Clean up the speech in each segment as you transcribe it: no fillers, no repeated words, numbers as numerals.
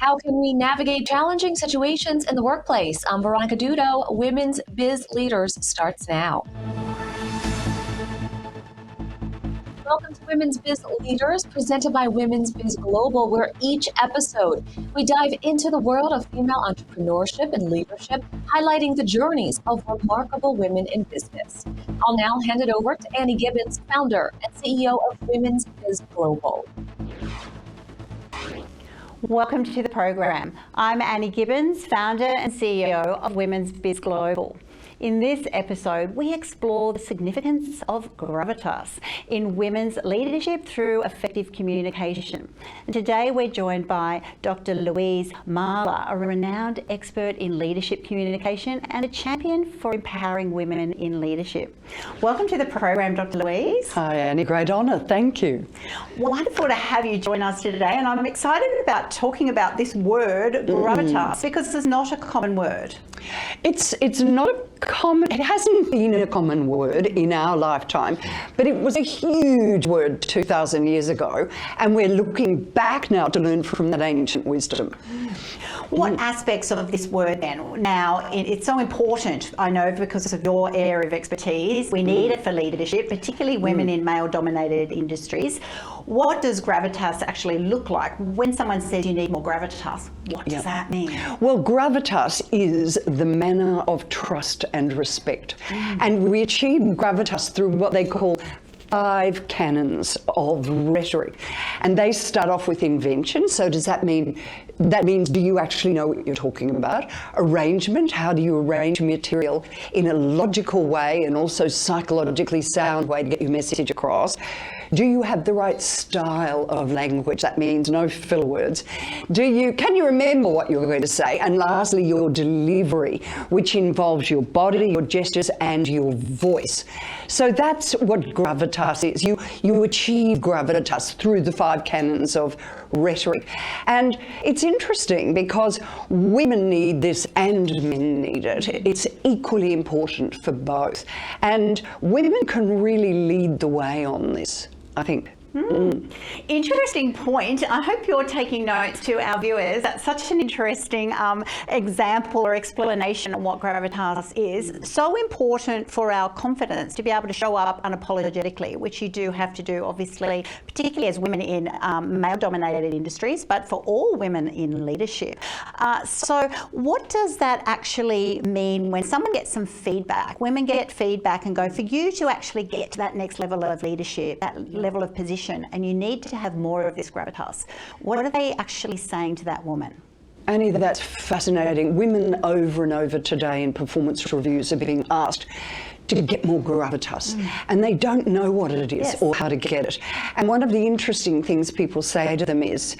How can we navigate challenging situations in the workplace? I'm Veronica Dudo. Women's Biz Leaders starts now. Welcome to Women's Biz Leaders, presented by Women's Biz Global, where each episode we dive into the world of female entrepreneurship and leadership, highlighting the journeys of remarkable women in business. I'll now hand it over to Annie Gibbins, founder and CEO of Women's Biz Global. Welcome to the program. I'm Annie Gibbins, founder and CEO of Women's Biz Global. In this episode, we explore the significance of gravitas in women's leadership through effective communication. And today we're joined by Dr. Louise Mahler, a renowned expert in leadership communication and a champion for empowering women in leadership. Welcome to the program, Dr. Louise. Hi, Annie. Great honour. Thank you. Wonderful to have you join us today, and I'm excited about talking about this word, gravitas, because it's not a common word. It's not a common, it hasn't been a common word in our lifetime, but it was a huge word 2,000 years ago, and we're looking back now to learn from that ancient wisdom. What aspects of this word then? Now, it's so important, I know, because of your area of expertise. We need it for leadership, particularly women in male-dominated industries. What does gravitas actually look like? When someone says you need more gravitas, what does that mean? Well, gravitas is the manner of trust and respect. And we achieve gravitas through what they call 5 canons of rhetoric. And they start off with invention. So does that mean, that means do you actually know what you're talking about? Arrangement, how do you arrange material in a logical way and also psychologically sound way to get your message across? Do you have the right style of language? That means no filler words. Can you remember what you're going to say? And lastly, your delivery, which involves your body, your gestures, and your voice. So that's what gravitas is. You achieve gravitas through the 5 canons of rhetoric. And it's interesting because women need this and men need it. It's equally important for both. And women can really lead the way on this, I think. Interesting point. I hope you're taking notes to our viewers. That's such an interesting example or explanation of what gravitas is. So important for our confidence to be able to show up unapologetically, which you do have to do, obviously, particularly as women in male-dominated industries, but for all women in leadership. So what does that actually mean when someone gets some feedback? Women get feedback and go, for you to actually get to that next level of leadership, that level of position, and you need to have more of this gravitas. What are they actually saying to that woman? Annie, that's fascinating. Women over and over today in performance reviews are being asked to get more gravitas, and they don't know what it is or how to get it. And one of the interesting things people say to them is,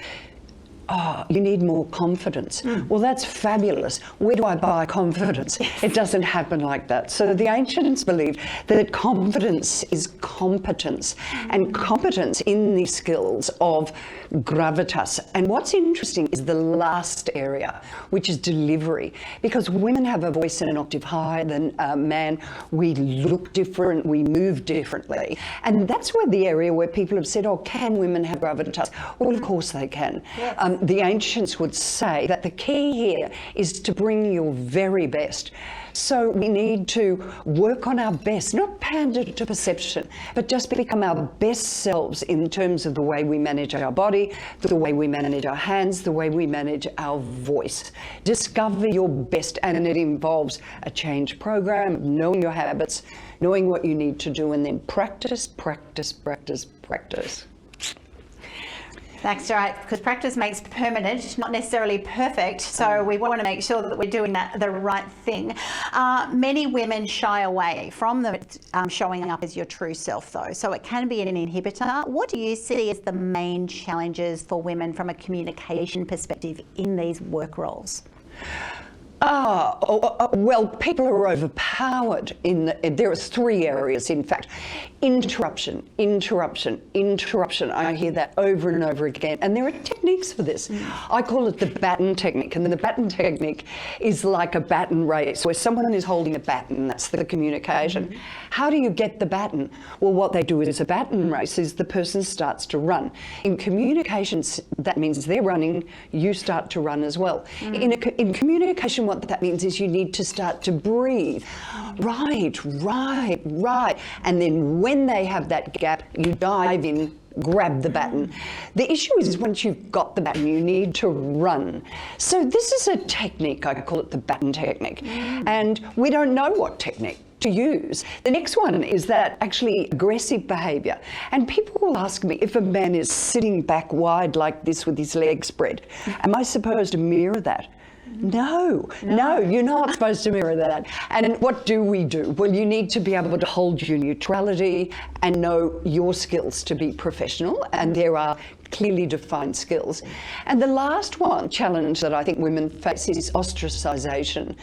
oh, you need more confidence. Well, that's fabulous. Where do I buy confidence? It doesn't happen like that. So the ancients believed that confidence is competence, and competence in the skills of gravitas. And what's interesting is the last area, which is delivery, because women have a voice an octave higher than a man. We look different, we move differently. And that's where the area where people have said, oh, can women have gravitas? Well, of course they can. Yes. The ancients would say that the key here is to bring your very best. So we need to work on our best, not pander to perception, but just become our best selves in terms of the way we manage our body, the way we manage our hands, the way we manage our voice. Discover your best, and it involves a change program, knowing your habits, knowing what you need to do, and then practice, practice, practice, practice. That's right, because practice makes permanent, not necessarily perfect. So we want to make sure that we're doing the right thing. Many women shy away from showing up as your true self, though. So it can be an inhibitor. What do you see as the main challenges for women from a communication perspective in these work roles? Well, people are overpowered there are three areas, in fact. Interruption. I hear that over and over again. And there are techniques for this. I call it the baton technique. And the baton technique is like a baton race, where someone is holding a baton. That's the communication. How do you get the baton? Well, what they do is a baton race is the person starts to run. In communications, that means they're running, you start to run as well. In communication, what that means is you need to start to breathe. Right. And then when they have that gap, you dive in, grab the baton. The issue is once you've got the baton, you need to run. So this is a technique, I call it the baton technique. And we don't know what technique to use. The next one is that actually aggressive behaviour. And people will ask me, if a man is sitting back wide like this with his legs spread, am I supposed to mirror that? No, you're not supposed to mirror that. And what do we do? Well, you need to be able to hold your neutrality and know your skills to be professional, and there are clearly defined skills. And the last challenge that I think women face is ostracisation.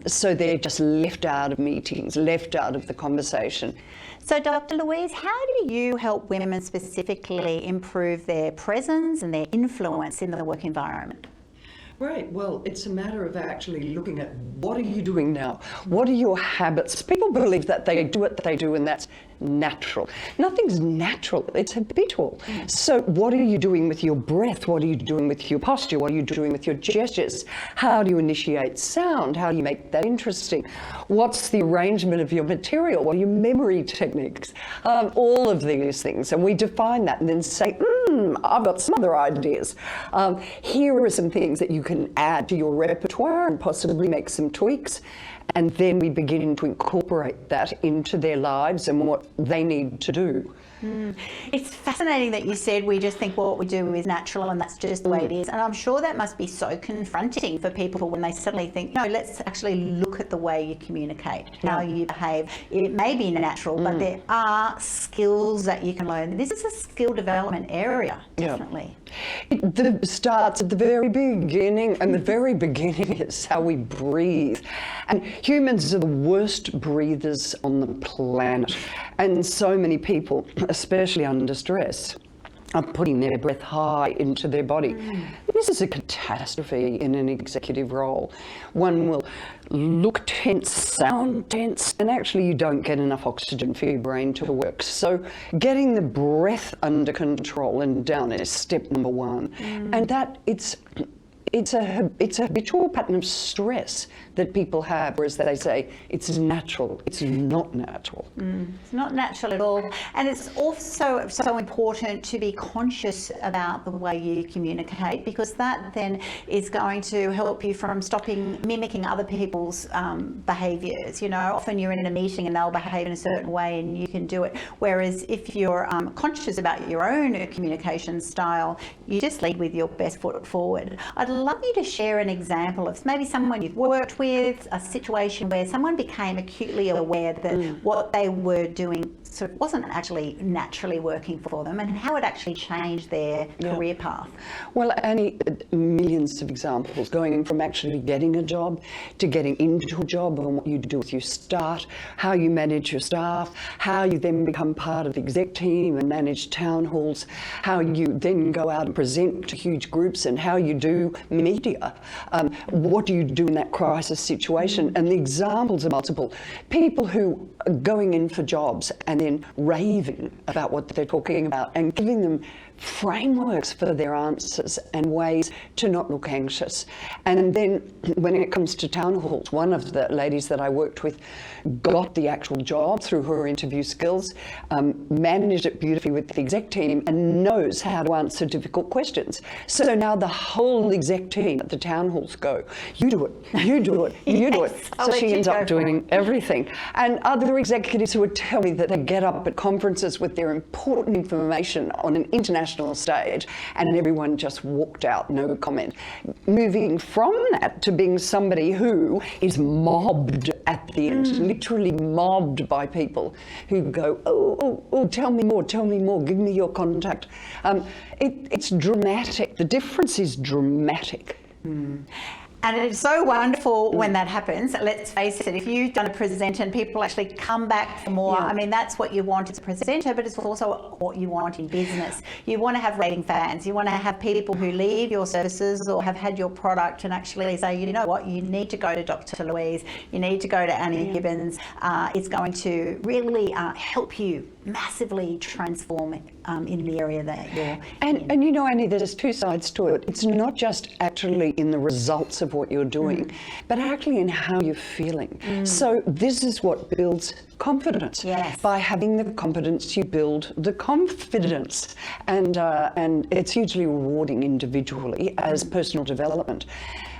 So they're just left out of meetings, left out of the conversation. So Dr. Louise, how do you help women specifically improve their presence and their influence in the work environment? Right, well, it's a matter of actually looking at what are you doing now? What are your habits? People believe that they do what they do and that's natural. Nothing's natural, it's habitual. So what are you doing with your breath? What are you doing with your posture? What are you doing with your gestures? How do you initiate sound? How do you make that interesting? What's the arrangement of your material? What are your memory techniques? All of these things. And we define that and then say, I've got some other ideas. Here are some things that you can add to your repertoire and possibly make some tweaks. And then we begin to incorporate that into their lives and what they need to do. It's fascinating that you said we just think what we do is natural and that's just the way it is. And I'm sure that must be so confronting for people when they suddenly think, no, let's actually look at the way you communicate, how you behave. It may be natural, but there are skills that you can learn. This is a skill development area, definitely. It starts at the very beginning, and the very beginning is how we breathe. And humans are the worst breathers on the planet. And so many people, especially under stress, are putting their breath high into their body. This is a catastrophe in an executive role. One will look tense, sound tense, and actually you don't get enough oxygen for your brain to work. So getting the breath under control and down is step number one. And that it's a habitual pattern of stress that people have, whereas they say it's natural. It's not natural. It's not natural at all. And it's also so important to be conscious about the way you communicate, because that then is going to help you from stopping mimicking other people's behaviours. You know, often you're in a meeting and they'll behave in a certain way and you can do it. Whereas if you're conscious about your own communication style, you just lead with your best foot forward. I'd love you to share an example of maybe someone you've worked with, a situation where someone became acutely aware that what they were doing sort of wasn't actually naturally working for them, and how it actually changed their career path. Well, Annie, millions of examples, going from actually getting a job to getting into a job, and what you do with your start, how you manage your staff, how you then become part of the exec team and manage town halls, how you then go out and present to huge groups, and how you do media. What do you do in that crisis situation? And the examples are multiple. People who are going in for jobs and then raving about what they're talking about and giving them frameworks for their answers and ways to not look anxious. And then when it comes to town halls, one of the ladies that I worked with got the actual job through her interview skills, managed it beautifully with the exec team, and knows how to answer difficult questions. So now the whole exec team at the town halls go, you do it, you do it, you do it. So she ends up doing everything. And other executives who would tell me that they get up at conferences with their important information on an international stage, and everyone just walked out, no comment. Moving from that to being somebody who is mobbed at the end, literally mobbed by people who go, oh, tell me more, give me your contact. It's dramatic. The difference is dramatic. And it is so wonderful when that happens. Let's face it, if you've done a present and people actually come back for more, I mean, that's what you want as a presenter, but it's also what you want in business. You want to have raving fans. You want to have people who leave your services or have had your product and actually say, you know what, you need to go to Dr. Louise, you need to go to Annie Gibbins. It's going to really help you massively transform in the area that you're in. And you know, Annie, there's two sides to it. It's not just actually in the results of what you're doing, but actually in how you're feeling. So this is what builds confidence. Yes. By having the confidence, you build the confidence, and it's hugely rewarding individually as personal development.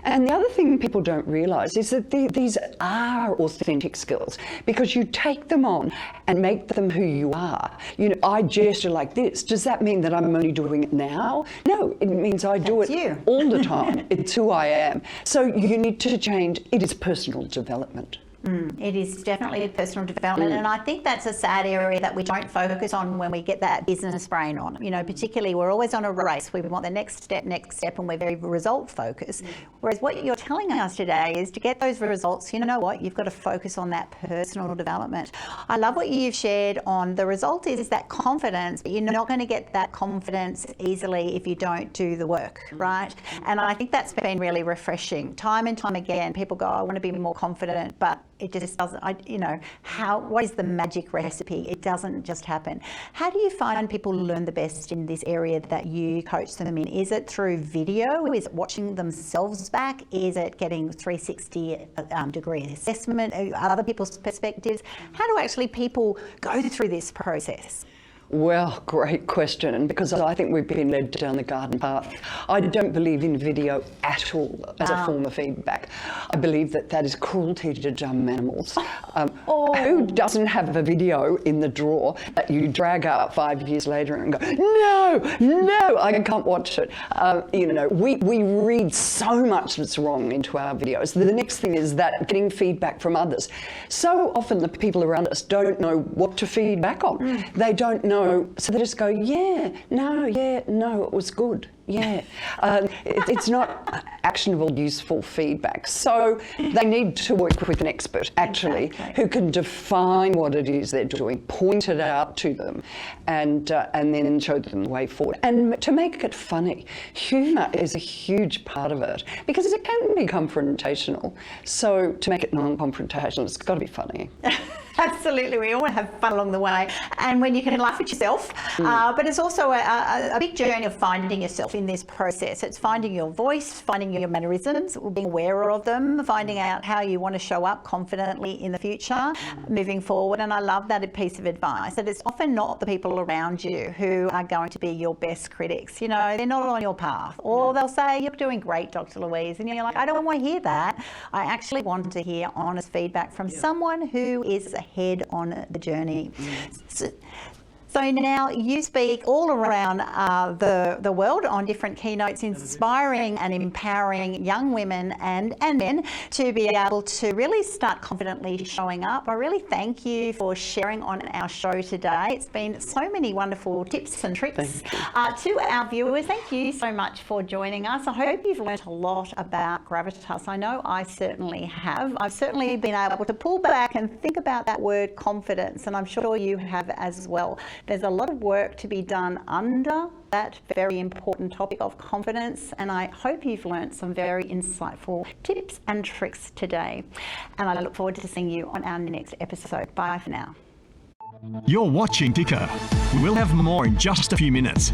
And the other thing people don't realise is that these are authentic skills, because you take them on and make them who you are. You know, I gesture like this. Does that mean that I'm only doing it now? No, it means I do it all the time. It's who I am. So you need to change. It is personal development. It is definitely personal development, and I think that's a sad area that we don't focus on when we get that business brain on. You know, particularly we're always on a race. We want the next step, and we're very result focused. Whereas what you're telling us today is to get those results, you know what, you've got to focus on that personal development. I love what you've shared on the result is that confidence, but you're not going to get that confidence easily if you don't do the work, right? And I think that's been really refreshing. Time and time again, people go, I want to be more confident, but it just doesn't, what is the magic recipe? It doesn't just happen. How do you find people learn the best in this area that you coach them in? Is it through video? Is it watching themselves back? Is it getting 360 degree assessment, other people's perspectives? How do actually people go through this process? Well, great question, because I think we've been led down the garden path. I don't believe in video at all as a form of feedback. I believe that is cruelty to dumb animals. Who doesn't have a video in the drawer that you drag out 5 years later and go, no, I can't watch it. You know, we read so much that's wrong into our videos. The next thing is that getting feedback from others. So often the people around us don't know what to feedback on. They don't know. So they just go, no, it was good. It's not actionable, useful feedback. So they need to work with an expert, actually, who can define what it is they're doing, point it out to them, and then show them the way forward. And to make it funny, humour is a huge part of it, because it can be confrontational. So to make it non-confrontational, it's got to be funny. Absolutely, we all want to have fun along the way, and when you can laugh at yourself, but it's also a big journey of finding yourself in this process. It's finding your voice, finding your mannerisms, being aware of them, finding out how you want to show up confidently in the future, moving forward. And I love that piece of advice, that it's often not the people around you who are going to be your best critics. You know, they're not on your path, or they'll say, you're doing great, Dr. Louise, and you're like, I don't want to hear that. I actually want to hear honest feedback from someone who is ahead on the journey. So now you speak all around the world on different keynotes, inspiring and empowering young women and men to be able to really start confidently showing up. I really thank you for sharing on our show today. It's been so many wonderful tips and tricks. To our viewers, thank you so much for joining us. I hope you've learnt a lot about gravitas. I know I certainly have. I've certainly been able to pull back and think about that word confidence, and I'm sure you have as well. There's a lot of work to be done under that very important topic of confidence, and I hope you've learnt some very insightful tips and tricks today. And I look forward to seeing you on our next episode. Bye for now. You're watching Ticker. We'll have more in just a few minutes.